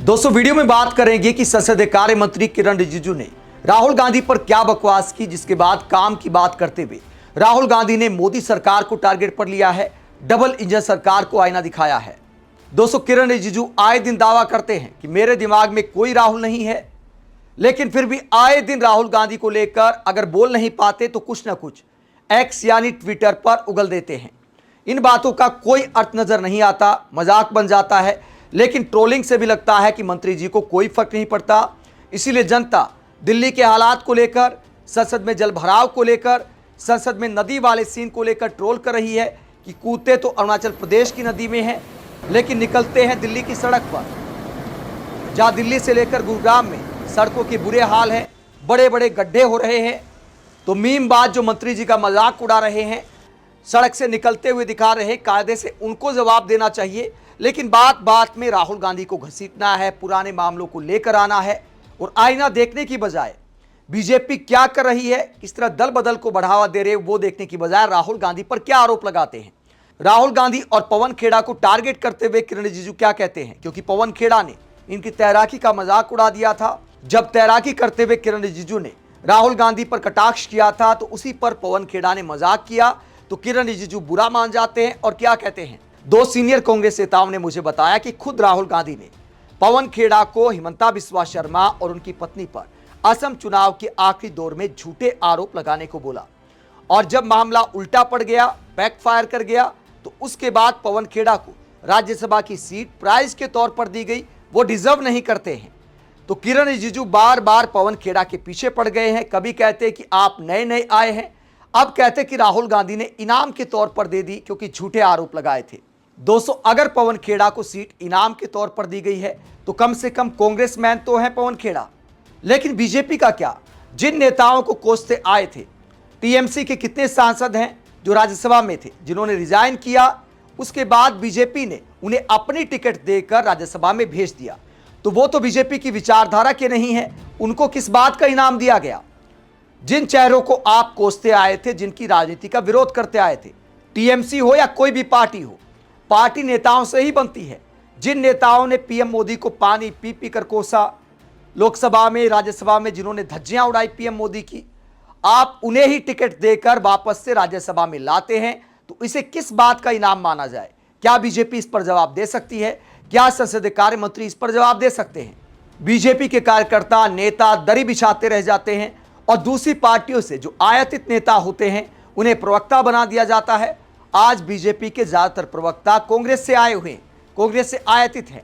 दोस्तों वीडियो में बात करेंगे कि संसदीय कार्य मंत्री किरण रिजिजू ने राहुल गांधी पर क्या बकवास की, जिसके बाद काम की बात करते हुए राहुल गांधी ने मोदी सरकार को टारगेट पर लिया है, डबल इंजन सरकार को आईना दिखाया है। दोस्तों किरण रिजिजू आए दिन दावा करते हैं कि मेरे दिमाग में कोई राहुल नहीं है, लेकिन फिर भी आए दिन राहुल गांधी को लेकर अगर बोल नहीं पाते तो कुछ ना कुछ एक्स यानी ट्विटर पर उगल देते हैं। इन बातों का कोई अर्थ नजर नहीं आता, मजाक बन जाता है, लेकिन ट्रोलिंग से भी लगता है कि मंत्री जी को कोई फर्क नहीं पड़ता। इसीलिए जनता दिल्ली के हालात को लेकर, संसद में जल भराव को लेकर, संसद में नदी वाले सीन को लेकर ट्रोल कर रही है कि कूदते तो अरुणाचल प्रदेश की नदी में हैं, लेकिन निकलते हैं दिल्ली की सड़क पर, जहां दिल्ली से लेकर गुरुग्राम में सड़कों के बुरे हाल हैं, बड़े बड़े गड्ढे हो रहे हैं। तो मीमबाज जो मंत्री जी का मजाक उड़ा रहे हैं, सड़क से निकलते हुए दिखा रहे हैं, कायदे से उनको जवाब देना चाहिए, लेकिन बात बात में राहुल गांधी को घसीटना है, पुराने मामलों को लेकर आना है और आईना देखने की बजाय बीजेपी क्या कर रही है, किस तरह दल बदल को बढ़ावा दे रहे, वो देखने की बजाय राहुल गांधी पर क्या आरोप लगाते हैं। राहुल गांधी और पवन खेड़ा को टारगेट करते हुए किरण रिजिजू क्या कहते हैं, क्योंकि पवन खेड़ा ने इनकी तैराकी का मजाक उड़ा दिया था। जब तैराकी करते हुए किरण रिजिजू ने राहुल गांधी पर कटाक्ष किया था तो उसी पर पवन खेड़ा ने मजाक किया, तो किरण रिजिजू बुरा मान जाते हैं और क्या कहते हैं। दो सीनियर कांग्रेस नेताओं ने मुझे बताया कि खुद राहुल गांधी ने पवन खेड़ा को हिमंता बिस्वा शर्मा और उनकी पत्नी पर असम चुनाव के आखिरी दौर में झूठे आरोप लगाने को बोला, और जब मामला उल्टा पड़ गया, बैकफायर कर गया, तो उसके बाद पवन खेड़ा को राज्यसभा की सीट प्राइज के तौर पर दी गई, वो डिजर्व नहीं करते हैं। तो किरण रिजिजू बार बार पवन खेड़ा के पीछे पड़ गए हैं। कभी कहते कि आप नए नए आए हैं, अब कहते कि राहुल गांधी ने इनाम के तौर पर दे दी क्योंकि झूठे आरोप लगाए थे। दोस्तों अगर पवन खेड़ा को सीट इनाम के तौर पर दी गई है तो कम से कम कांग्रेसमैन तो है पवन खेड़ा, लेकिन बीजेपी का क्या? जिन नेताओं को कोसते आए थे, टीएमसी के कितने सांसद हैं जो राज्यसभा में थे, जिन्होंने रिजाइन किया, उसके बाद बीजेपी ने उन्हें अपनी टिकट देकर राज्यसभा में भेज दिया, तो वो तो बीजेपी की विचारधारा के नहीं है, उनको किस बात का इनाम दिया गया? जिन चेहरों को आप कोसते आए थे, जिनकी राजनीति का विरोध करते आए थे, टीएमसी हो या कोई भी पार्टी हो, पार्टी नेताओं से ही बनती है। जिन नेताओं ने पीएम मोदी को पानी पी पी कर कोसा, लोकसभा में राज्यसभा में जिन्होंने धज्जियां उड़ाई पीएम मोदी की, आप उन्हें ही टिकट देकर वापस से राज्यसभा में लाते हैं, तो इसे किस बात का इनाम माना जाए? क्या बीजेपी इस पर जवाब दे सकती है? क्या संसदीय कार्य मंत्री इस पर जवाब दे सकते हैं? बीजेपी के कार्यकर्ता नेता दरी बिछाते रह जाते हैं और दूसरी पार्टियों से जो आयातित नेता होते हैं उन्हें प्रवक्ता बना दिया जाता है। आज बीजेपी के ज्यादातर प्रवक्ता कांग्रेस से आए हुए हैं, कांग्रेस से आयातित हैं।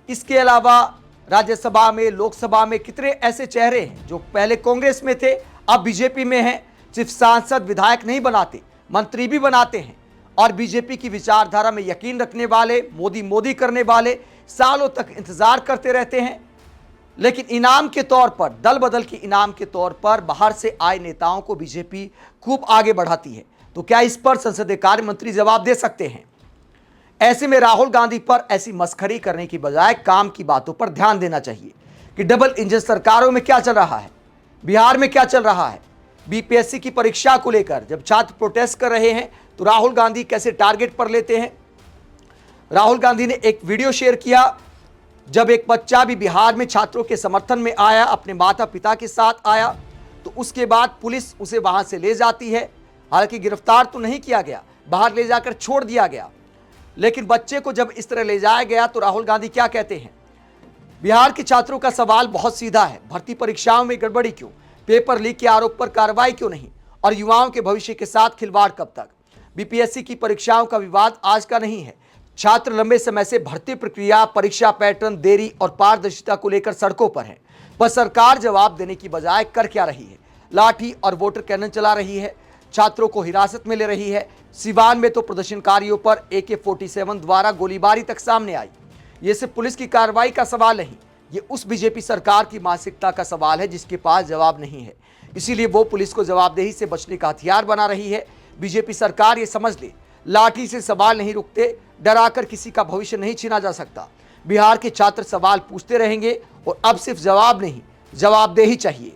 इसके अलावा राज्यसभा में, लोकसभा में कितने ऐसे चेहरे हैं जो पहले कांग्रेस में थे, अब बीजेपी में हैं। सिर्फ सांसद विधायक नहीं बनाते, मंत्री भी बनाते हैं, और बीजेपी की विचारधारा में यकीन रखने वाले, मोदी मोदी करने वाले सालों तक इंतजार करते रहते हैं। लेकिन इनाम के तौर पर, दल बदल के इनाम के तौर पर बाहर से आए नेताओं को बीजेपी खूब आगे बढ़ाती है। तो क्या इस पर संसदीय कार्य मंत्री जवाब दे सकते हैं? ऐसे में राहुल गांधी पर ऐसी मस्खरी करने की बजाय काम की बातों पर ध्यान देना चाहिए कि डबल इंजन सरकारों में क्या चल रहा है, बिहार में क्या चल रहा है। बीपीएससी की परीक्षा को लेकर जब छात्र प्रोटेस्ट कर रहे हैं तो राहुल गांधी कैसे टारगेट पर लेते हैं। राहुल गांधी ने एक वीडियो शेयर किया, जब एक बच्चा भी बिहार में छात्रों के समर्थन में आया, अपने माता पिता के साथ आया, तो उसके बाद पुलिस उसे वहां से ले जाती है। हालांकि गिरफ्तार तो नहीं किया गया, बाहर ले जाकर छोड़ दिया गया, लेकिन बच्चे को जब इस तरह ले जाया गया तो राहुल गांधी क्या कहते हैं? बिहार के छात्रों का सवाल बहुत सीधा है, भर्ती परीक्षाओं में गड़बड़ी क्यों, पेपर लीक के आरोप पर कार्रवाई क्यों नहीं, और युवाओं के भविष्य के साथ खिलवाड़ कब तक? बीपीएससी की परीक्षाओं का विवाद आज का नहीं है। छात्र लंबे समय से भर्ती प्रक्रिया, परीक्षा पैटर्न, देरी और पारदर्शिता को लेकर सड़कों पर है, पर सरकार जवाब देने की बजाय कर क्या रही है? लाठी और वाटर कैनन चला रही है, छात्रों को हिरासत में ले रही है। सिवान में तो प्रदर्शनकारियों पर AK-47 द्वारा गोलीबारी तक सामने आई। ये सिर्फ पुलिस की कार्रवाई का सवाल नहीं, ये उस बीजेपी सरकार की मानसिकता का सवाल है जिसके पास जवाब नहीं है। इसीलिए वो पुलिस को जवाबदेही से बचने का हथियार बना रही है। बीजेपी सरकार ये समझ ले, लाठी से सवाल नहीं रुकते, डराकर किसी का भविष्य नहीं छीना जा सकता। बिहार के छात्र सवाल पूछते रहेंगे और अब सिर्फ जवाब नहीं, जवाबदेही चाहिए।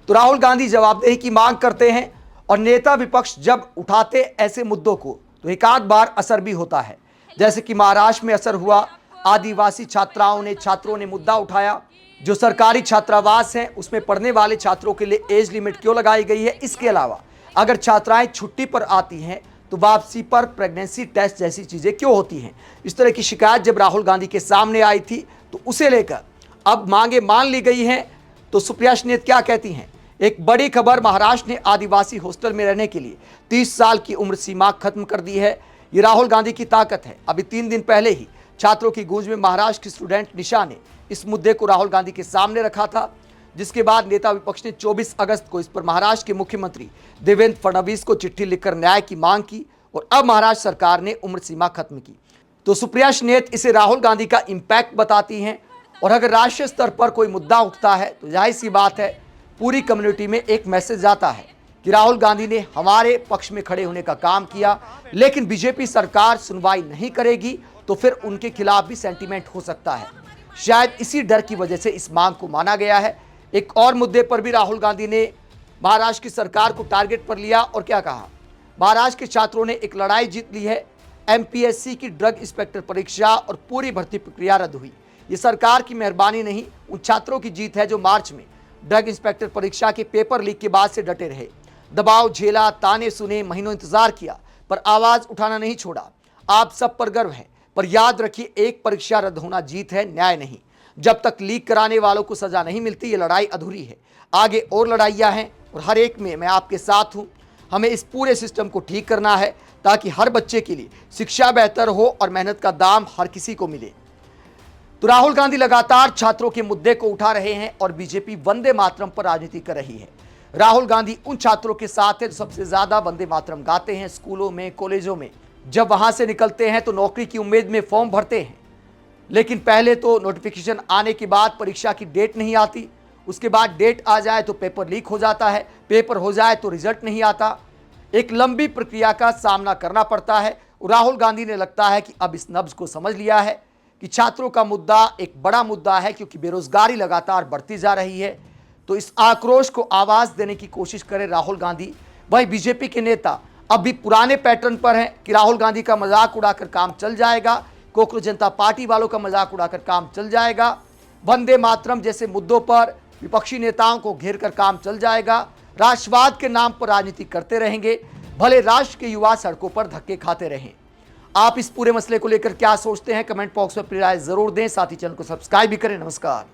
तो राहुल गांधी जवाबदेही की मांग करते हैं, और नेता विपक्ष जब उठाते ऐसे मुद्दों को तो एक आध बार असर भी होता है, जैसे कि महाराष्ट्र में असर हुआ, आदिवासी छात्रों ने मुद्दा उठाया। जो सरकारी छात्रावास हैं उसमें पढ़ने वाले छात्रों के लिए एज लिमिट क्यों लगाई गई है। इसके अलावा अगर छात्राएं छुट्टी पर आती हैं तो वापसी पर प्रेगनेंसी टेस्ट जैसी चीजें क्यों होती हैं। इस तरह की शिकायत जब राहुल गांधी के सामने आई थी तो उसे लेकर अब मांगे मान ली गई हैं। तो सुप्रिया श्रीनेत क्या कहती हैं। एक बड़ी खबर, महाराष्ट्र ने आदिवासी हॉस्टल में रहने के लिए 30 साल की उम्र सीमा खत्म कर दी है। ये राहुल गांधी की ताकत है। अभी 3 दिन पहले ही छात्रों की गूंज में महाराष्ट्र की स्टूडेंट निशा ने इस मुद्दे को राहुल गांधी के सामने रखा था, जिसके बाद नेता विपक्ष ने 24 अगस्त को इस पर महाराष्ट्र के मुख्यमंत्री देवेंद्र फडणवीस को चिट्ठी लिखकर न्याय की मांग की और अब महाराष्ट्र सरकार ने उम्र सीमा खत्म की। तो सुप्रिया श्रीनेत इसे राहुल गांधी का इंपैक्ट बताती हैं और अगर राष्ट्रीय स्तर पर कोई मुद्दा उठता है तो जाहिर सी बात है पूरी कम्युनिटी में एक मैसेज जाता है कि राहुल गांधी ने हमारे पक्ष में खड़े होने का काम किया, लेकिन बीजेपी सरकार सुनवाई नहीं करेगी तो फिर उनके खिलाफ भी सेंटीमेंट हो सकता है। शायद इसी डर की वजह से इस मांग को माना गया है। एक और मुद्दे पर भी राहुल गांधी ने महाराष्ट्र की सरकार को टारगेट पर लिया और क्या कहा। महाराष्ट्र के छात्रों ने एक लड़ाई जीत ली है। एमपीएससी की ड्रग इंस्पेक्टर परीक्षा और पूरी भर्ती प्रक्रिया रद्द हुई। ये सरकार की मेहरबानी नहीं, उन छात्रों की जीत है जो मार्च में ड्रग इंस्पेक्टर परीक्षा के पेपर लीक के बाद से डटे रहे। दबाव झेला, ताने सुने, महीनों इंतजार किया पर आवाज उठाना नहीं छोड़ा। आप सब पर गर्व है, पर याद रखिए एक परीक्षा रद्द होना जीत है, न्याय नहीं। जब तक लीक कराने वालों को सजा नहीं मिलती ये लड़ाई अधूरी है। आगे और लड़ाइयाँ हैं और हर एक में मैं आपके साथ हूँ। हमें इस पूरे सिस्टम को ठीक करना है ताकि हर बच्चे के लिए शिक्षा बेहतर हो और मेहनत का दाम हर किसी को मिले। तो राहुल गांधी लगातार छात्रों के मुद्दे को उठा रहे हैं और बीजेपी वंदे मातरम पर राजनीति कर रही है। राहुल गांधी उन छात्रों के साथ है जो सबसे ज्यादा वंदे मातरम गाते हैं। स्कूलों में, कॉलेजों में जब वहां से निकलते हैं तो नौकरी की उम्मीद में फॉर्म भरते हैं, लेकिन पहले तो नोटिफिकेशन आने के बाद परीक्षा की डेट नहीं आती, उसके बाद डेट आ जाए तो पेपर लीक हो जाता है, पेपर हो जाए तो रिजल्ट नहीं आता। एक लंबी प्रक्रिया का सामना करना पड़ता है। राहुल गांधी ने लगता है कि अब इस नब्ज को समझ लिया है कि छात्रों का मुद्दा एक बड़ा मुद्दा है, क्योंकि बेरोजगारी लगातार बढ़ती जा रही है। तो इस आक्रोश को आवाज देने की कोशिश करे राहुल गांधी। वही बीजेपी के नेता अब भी पुराने पैटर्न पर हैं कि राहुल गांधी का मजाक उड़ाकर काम चल जाएगा, कॉकरोच जनता पार्टी वालों का मजाक उड़ाकर काम चल जाएगा, वंदे मातरम जैसे मुद्दों पर विपक्षी नेताओं को घेर कर काम चल जाएगा, राष्ट्रवाद के नाम पर राजनीति करते रहेंगे, भले राष्ट्र के युवा सड़कों पर धक्के खाते रहें। आप इस पूरे मसले को लेकर क्या सोचते हैं, कमेंट बॉक्स में अपनी राय जरूर दें। साथ ही चैनल को सब्सक्राइब भी करें। नमस्कार।